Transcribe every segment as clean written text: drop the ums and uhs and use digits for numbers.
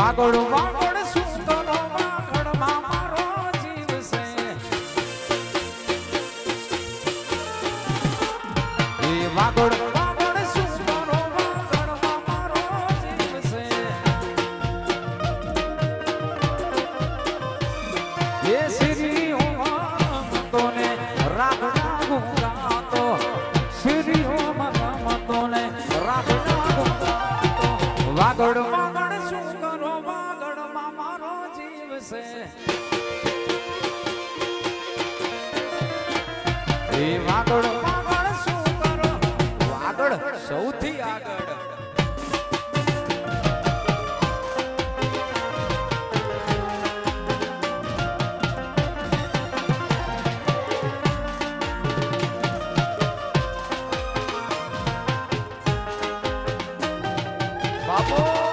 વાગડ વાગડ સુતનો વાગડમાં મારો જીવ છે એ વાગડ વાગડ સુતનો વાગડમાં મારો જીવ છે એ શ્રી ઓમ તોને રાખના ગુંગાતો શ્રી ઓમ તોને રાખના ગુંગાતો વાગડ વાગડ વાગડ શું કરો વાગડ સૌથી આગળ બાપો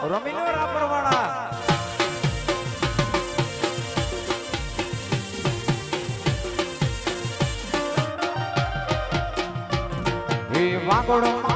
રમીલો રાપર વાળા એ વાગડો